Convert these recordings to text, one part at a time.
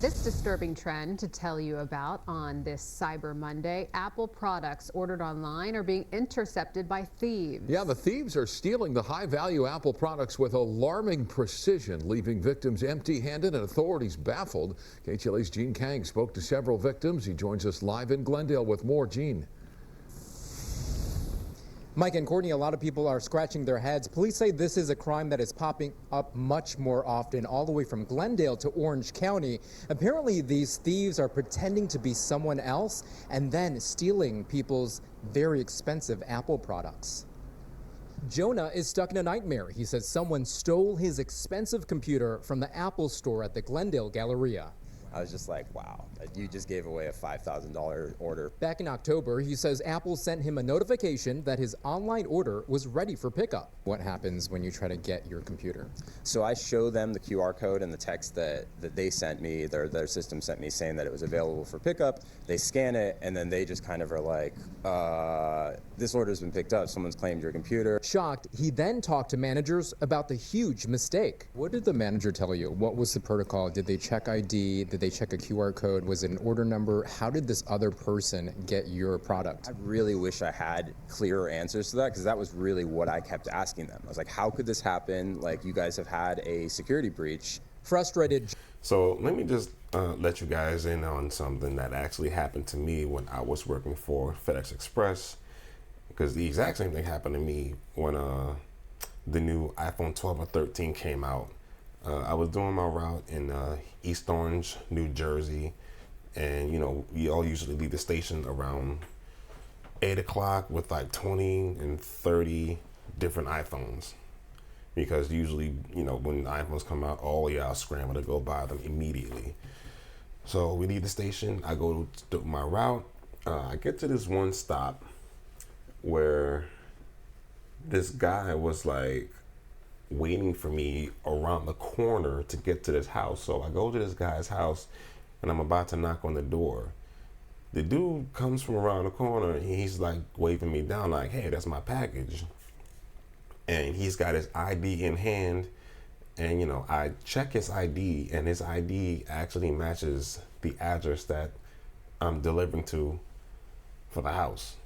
This disturbing trend to tell you about on this Cyber Monday. Apple products ordered online are being intercepted by thieves. Yeah, the thieves are stealing the high-value Apple products with alarming precision, leaving victims empty-handed and authorities baffled. KTLA's Gene Kang spoke to several victims. He joins us live in Glendale with more. Gene. Mike and Courtney, a lot of people are scratching their heads. Police say this is a crime that is popping up much more often, all the way from Glendale to Orange County. Apparently, these thieves are pretending to be someone else and then stealing people's very expensive Apple products. Jonah is stuck in a nightmare. He says someone stole his expensive computer from the Apple store at the Glendale Galleria. I was just like, wow, you just gave away a $5,000 order. Back in October, he says Apple sent him a notification that his online order was ready for pickup. What happens when you try to get your computer? So I show them the QR code and the text that they sent me, their system sent me saying that it was available for pickup. They scan it, and then they just kind of are like, this order's been picked up. Someone's claimed your computer. Shocked, he then talked to managers about the huge mistake. What did the manager tell you? What was the protocol? Did they check ID? Did they check a QR code? Was it an order number? How did this other person get your product? I really wish I had clearer answers to that, because that was really what I kept asking them. I was like, how could this happen? Like, you guys have had a security breach. Frustrated. So let me just let you guys in on something that actually happened to me when I was working for FedEx Express, because the exact same thing happened to me when the new iPhone 12 or 13 came out. I was doing my route in East Orange, New Jersey, and you know, we all usually leave the station around 8 o'clock with like 20 and 30 different iPhones, because usually, you know, when iPhones come out, all y'all scramble to go buy them immediately. So we leave the station, I go to my route, I get to this one stop where this guy was like waiting for me around the corner to get to this house. So I go to this guy's house and I'm about to knock on the door. The dude comes from around the corner and he's like waving me down like, hey, that's my package. And he's got his ID in hand, and you know, I check his ID and his ID actually matches the address that I'm delivering to for the house.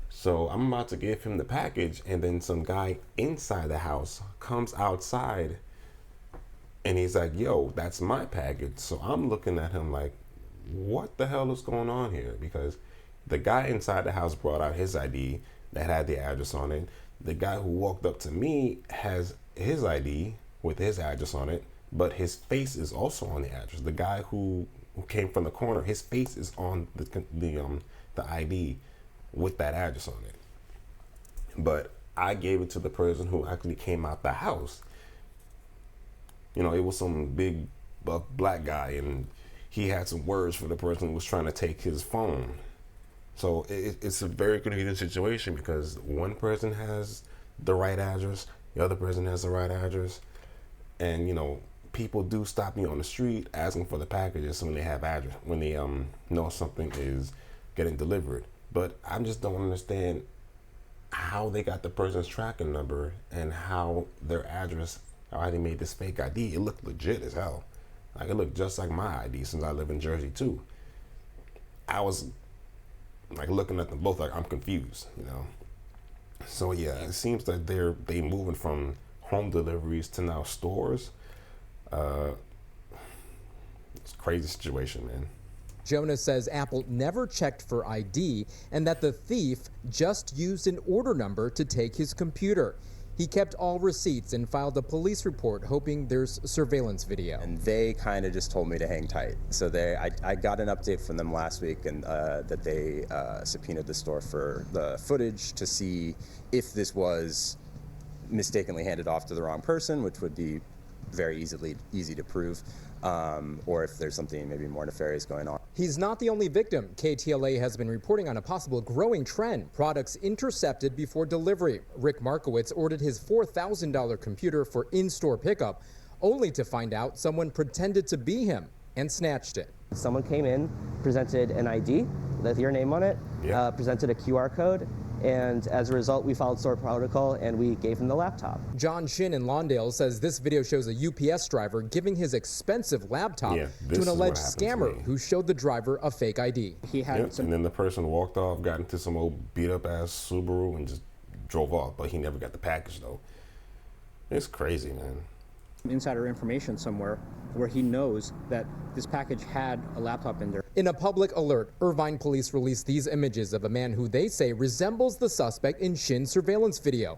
So I'm about to give him the package, and then some guy inside the house comes outside and he's like, yo, that's my package. So I'm looking at him like, what the hell is going on here? Because the guy inside the house brought out his ID that had the address on it. The guy who walked up to me has his ID with his address on it, but his face is also on the address. The guy who came from the corner, his face is on the ID with that address on it. But I gave it to the person who actually came out the house. You know, it was some big buff black guy, and he had some words for the person who was trying to take his phone. So it's a very convenient situation, because one person has the right address, the other person has the right address, and you know, people do stop me on the street asking for the packages when they have address, when they know something is getting delivered. But I just don't understand how they got the person's tracking number and how their address, how they made this fake ID. It looked legit as hell. Like, it looked just like my ID, since I live in Jersey too. I was like looking at them both like I'm confused, you know. So yeah, it seems that they moving from home deliveries to now stores. It's a crazy situation, man. Jonah says Apple never checked for ID and that the thief just used an order number to take his computer. He kept all receipts and filed a police report, hoping there's surveillance video. And they kind of just told me to hang tight. So I got an update from them last week, and that they subpoenaed the store for the footage to see if this was mistakenly handed off to the wrong person, which would be very easy to prove, or if there's something maybe more nefarious going on. He's not the only victim. KTLA has been reporting on a possible growing trend: products intercepted before delivery. Rick Markowitz ordered his $4,000 computer for in-store pickup, only to find out someone pretended to be him and snatched it. Someone came in, presented an ID with your name on it, presented a QR code, And as a result, we followed store protocol and we gave him the laptop. John Shin in Lawndale says this video shows a UPS driver giving his expensive laptop to an alleged scammer who showed the driver a fake ID. He had and then the person walked off, got into some old beat up ass Subaru and just drove off, but he never got the package though. It's crazy, man. Insider information somewhere where he knows that this package had a laptop in there. In a public alert, Irvine police released these images of a man who they say resembles the suspect in Shin's surveillance video.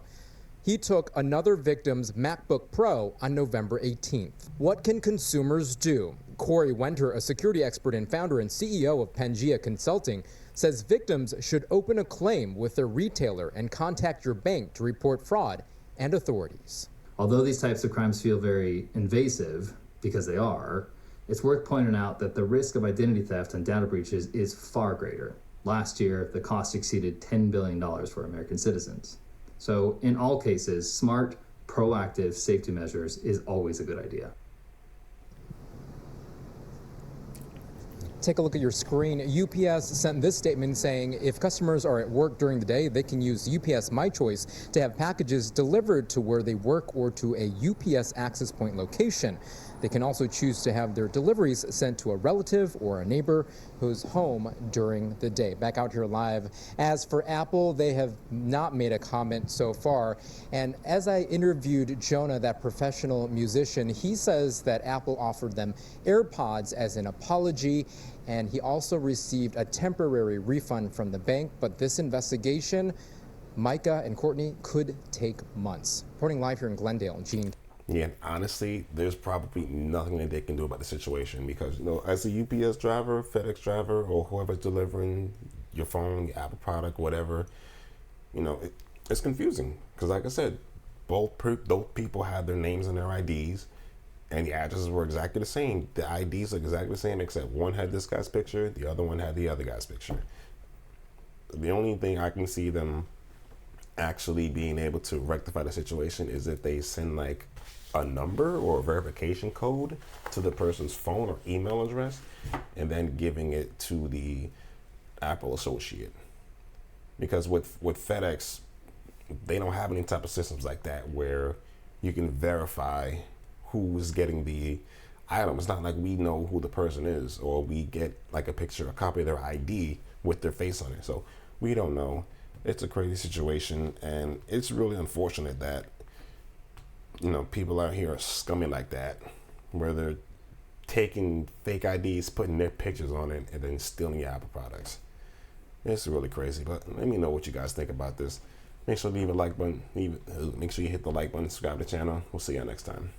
He took another victim's MacBook Pro on November 18th. What can consumers do? Corey Wenter, a security expert and founder and CEO of Pangea Consulting, says victims should open a claim with their retailer and contact your bank to report fraud and authorities. Although these types of crimes feel very invasive, because they are, it's worth pointing out that the risk of identity theft and data breaches is far greater. Last year, the cost exceeded $10 billion for American citizens. So in all cases, smart, proactive safety measures is always a good idea. Take a look at your screen. UPS sent this statement saying if customers are at work during the day, they can use UPS My Choice to have packages delivered to where they work or to a UPS Access Point location. They can also choose to have their deliveries sent to a relative or a neighbor who's home during the day. Back out here live. As for Apple, they have not made a comment so far. And as I interviewed Jonah, that professional musician, he says that Apple offered them AirPods as an apology, and he also received a temporary refund from the bank. But this investigation, Micah and Courtney, could take months. Reporting live here in Glendale, Gene. Yeah, honestly, there's probably nothing that they can do about the situation because, you know, as a UPS driver, FedEx driver, or whoever's delivering your phone, your Apple product, whatever, you know, it's confusing because, like I said, both people had their names and their IDs, and the addresses were exactly the same. The IDs are exactly the same, except one had this guy's picture, the other one had the other guy's picture. The only thing I can see them actually being able to rectify the situation is if they send like a number or a verification code to the person's phone or email address and then giving it to the Apple associate. Because with FedEx, they don't have any type of systems like that where you can verify who's getting the item. It's not like we know who the person is or we get like a picture, a copy of their ID with their face on it. So we don't know. It's a crazy situation, and it's really unfortunate that, you know, people out here are scummy like that, where they're taking fake IDs, putting their pictures on it, and then stealing your Apple products. It's really crazy, but let me know what you guys think about this. Make sure to leave a like button. Make sure you hit the like button, subscribe to the channel. We'll see you next time.